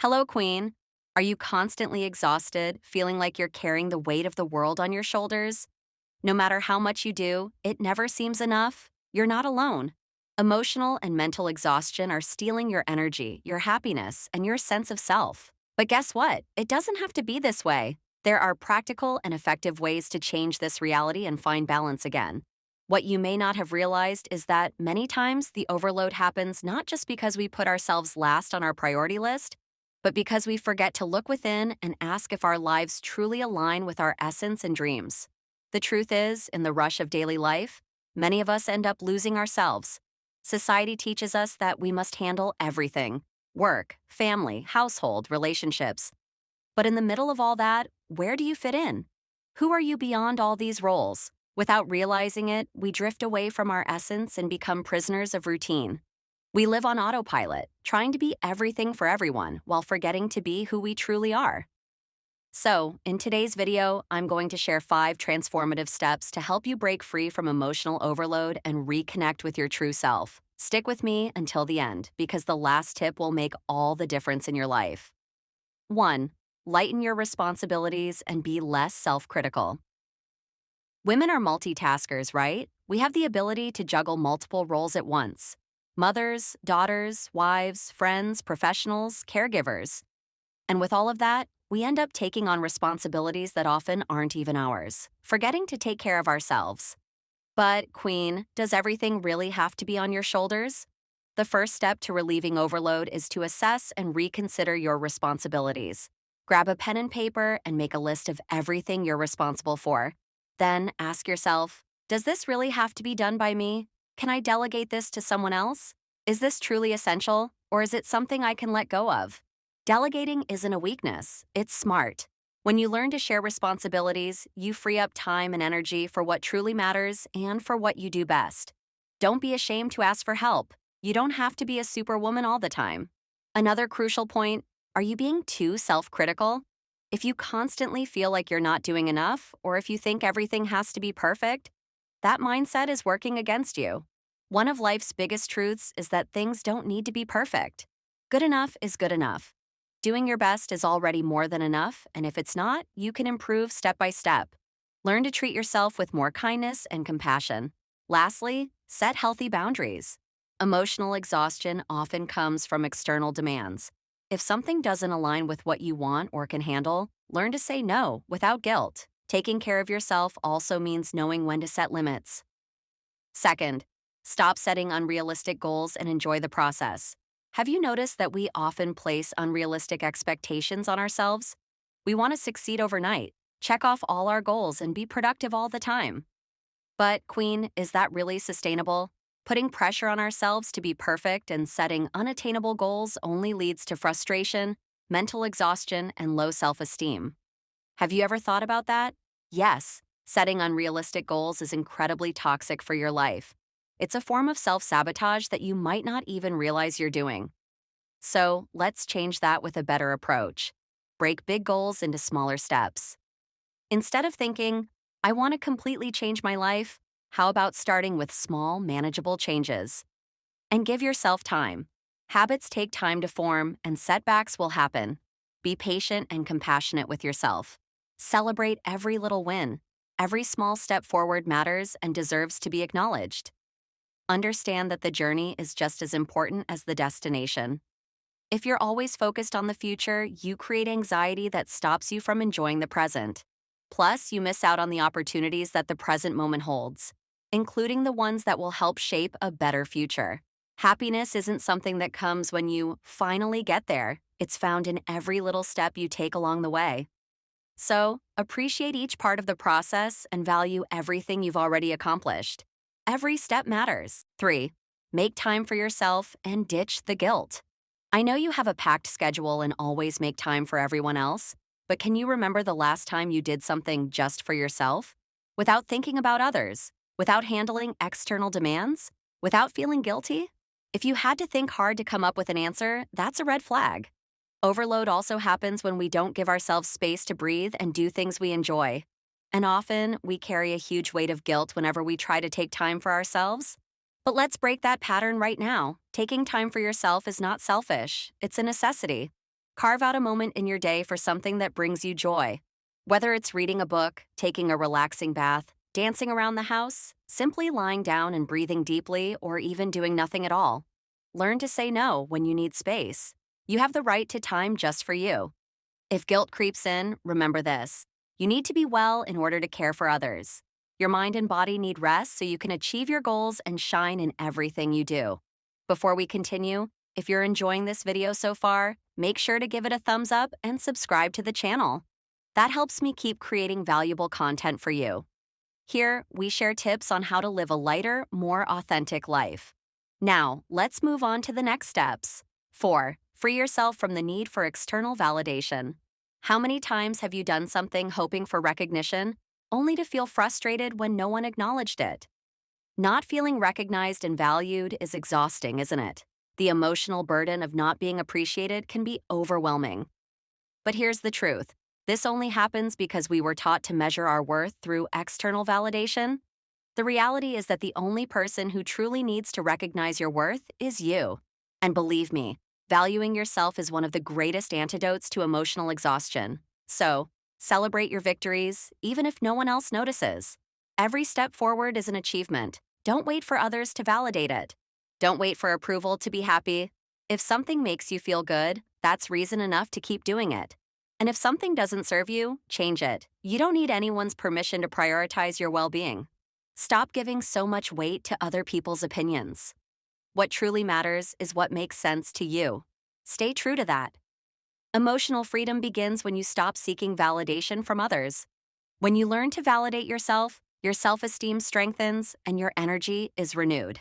Hello, Queen. Are you constantly exhausted, feeling like you're carrying the weight of the world on your shoulders? No matter how much you do, it never seems enough. You're not alone. Emotional and mental exhaustion are stealing your energy, your happiness, and your sense of self. But guess what? It doesn't have to be this way. There are practical and effective ways to change this reality and find balance again. What you may not have realized is that many times the overload happens not just because we put ourselves last on our priority list, but because we forget to look within and ask if our lives truly align with our essence and dreams. The truth is, in the rush of daily life, many of us end up losing ourselves. Society teaches us that we must handle everything: work, family, household, relationships. But in the middle of all that, where do you fit in? Who are you beyond all these roles? Without realizing it, we drift away from our essence and become prisoners of routine. We live on autopilot, trying to be everything for everyone while forgetting to be who we truly are. So, in today's video, I'm going to share 5 transformative steps to help you break free from emotional overload and reconnect with your true self. Stick with me until the end, because the last tip will make all the difference in your life. 1. Lighten your responsibilities and be less self-critical. Women are multitaskers, right? We have the ability to juggle multiple roles at once: mothers, daughters, wives, friends, professionals, caregivers. And with all of that, we end up taking on responsibilities that often aren't even ours, forgetting to take care of ourselves. But, Queen, does everything really have to be on your shoulders? The first step to relieving overload is to assess and reconsider your responsibilities. Grab a pen and paper and make a list of everything you're responsible for. Then ask yourself, does this really have to be done by me? Can I delegate this to someone else? Is this truly essential, or is it something I can let go of? Delegating isn't a weakness, it's smart. When you learn to share responsibilities, you free up time and energy for what truly matters and for what you do best. Don't be ashamed to ask for help. You don't have to be a superwoman all the time. Another crucial point: are you being too self-critical? If you constantly feel like you're not doing enough, or if you think everything has to be perfect, that mindset is working against you. One of life's biggest truths is that things don't need to be perfect. Good enough is good enough. Doing your best is already more than enough, and if it's not, you can improve step by step. Learn to treat yourself with more kindness and compassion. Lastly, set healthy boundaries. Emotional exhaustion often comes from external demands. If something doesn't align with what you want or can handle, learn to say no without guilt. Taking care of yourself also means knowing when to set limits. Second, stop setting unrealistic goals and enjoy the process. Have you noticed that we often place unrealistic expectations on ourselves? We want to succeed overnight, check off all our goals, and be productive all the time. But, Queen, is that really sustainable? Putting pressure on ourselves to be perfect and setting unattainable goals only leads to frustration, mental exhaustion, and low self-esteem. Have you ever thought about that? Yes, setting unrealistic goals is incredibly toxic for your life. It's a form of self-sabotage that you might not even realize you're doing. So, let's change that with a better approach. Break big goals into smaller steps. Instead of thinking, I want to completely change my life, how about starting with small, manageable changes? And give yourself time. Habits take time to form, and setbacks will happen. Be patient and compassionate with yourself. Celebrate every little win. Every small step forward matters and deserves to be acknowledged. Understand that the journey is just as important as the destination. If you're always focused on the future, you create anxiety that stops you from enjoying the present. Plus, you miss out on the opportunities that the present moment holds, including the ones that will help shape a better future. Happiness isn't something that comes when you finally get there. It's found in every little step you take along the way. So, appreciate each part of the process and value everything you've already accomplished. Every step matters. 3. Make time for yourself and ditch the guilt. I know you have a packed schedule and always make time for everyone else, but can you remember the last time you did something just for yourself? Without thinking about others, without handling external demands, without feeling guilty? If you had to think hard to come up with an answer, that's a red flag. Overload also happens when we don't give ourselves space to breathe and do things we enjoy. And often, we carry a huge weight of guilt whenever we try to take time for ourselves. But let's break that pattern right now. Taking time for yourself is not selfish, it's a necessity. Carve out a moment in your day for something that brings you joy. Whether it's reading a book, taking a relaxing bath, dancing around the house, simply lying down and breathing deeply, or even doing nothing at all. Learn to say no when you need space. You have the right to time just for you. If guilt creeps in, remember this. You need to be well in order to care for others. Your mind and body need rest so you can achieve your goals and shine in everything you do. Before we continue, if you're enjoying this video so far, make sure to give it a thumbs up and subscribe to the channel. That helps me keep creating valuable content for you. Here, we share tips on how to live a lighter, more authentic life. Now, let's move on to the next steps. 4. Free yourself from the need for external validation. How many times have you done something hoping for recognition, only to feel frustrated when no one acknowledged it? Not feeling recognized and valued is exhausting, isn't it? The emotional burden of not being appreciated can be overwhelming. But here's the truth. This only happens because we were taught to measure our worth through external validation. The reality is that the only person who truly needs to recognize your worth is you. And believe me, valuing yourself is one of the greatest antidotes to emotional exhaustion. So, celebrate your victories, even if no one else notices. Every step forward is an achievement. Don't wait for others to validate it. Don't wait for approval to be happy. If something makes you feel good, that's reason enough to keep doing it. And if something doesn't serve you, change it. You don't need anyone's permission to prioritize your well-being. Stop giving so much weight to other people's opinions. What truly matters is what makes sense to you. Stay true to that. Emotional freedom begins when you stop seeking validation from others. When you learn to validate yourself, your self-esteem strengthens and your energy is renewed.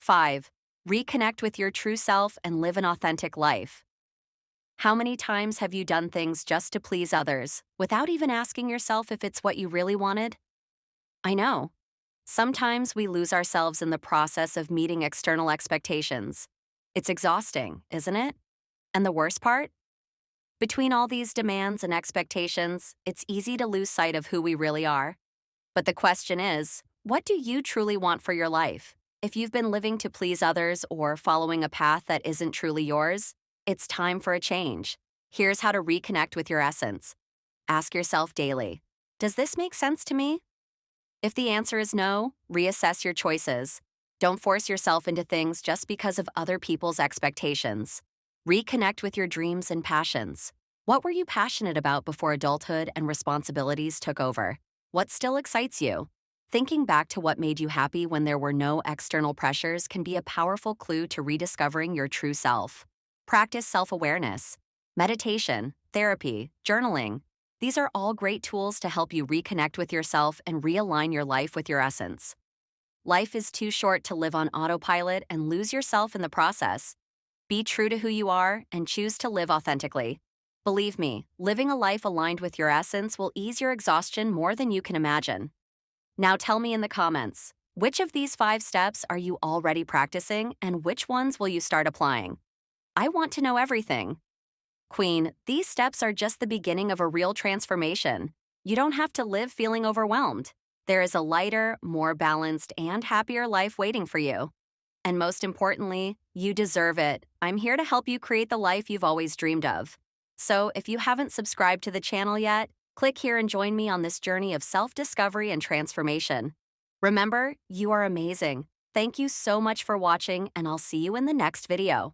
5. Reconnect with your true self and live an authentic life. How many times have you done things just to please others, without even asking yourself if it's what you really wanted? I know. Sometimes we lose ourselves in the process of meeting external expectations. It's exhausting, isn't it? And the worst part? Between all these demands and expectations, it's easy to lose sight of who we really are. But the question is, what do you truly want for your life? If you've been living to please others or following a path that isn't truly yours, it's time for a change. Here's how to reconnect with your essence. Ask yourself daily, does this make sense to me? If the answer is no, reassess your choices. Don't force yourself into things just because of other people's expectations. Reconnect with your dreams and passions. What were you passionate about before adulthood and responsibilities took over? What still excites you? Thinking back to what made you happy when there were no external pressures can be a powerful clue to rediscovering your true self. Practice self-awareness. Meditation, therapy, journaling. These are all great tools to help you reconnect with yourself and realign your life with your essence. Life is too short to live on autopilot and lose yourself in the process. Be true to who you are and choose to live authentically. Believe me, living a life aligned with your essence will ease your exhaustion more than you can imagine. Now tell me in the comments, which of these 5 steps are you already practicing and which ones will you start applying? I want to know everything. Queen, these steps are just the beginning of a real transformation. You don't have to live feeling overwhelmed. There is a lighter, more balanced, and happier life waiting for you. And most importantly, you deserve it. I'm here to help you create the life you've always dreamed of. So if you haven't subscribed to the channel yet, click here and join me on this journey of self-discovery and transformation. Remember, you are amazing. Thank you so much for watching, and I'll see you in the next video.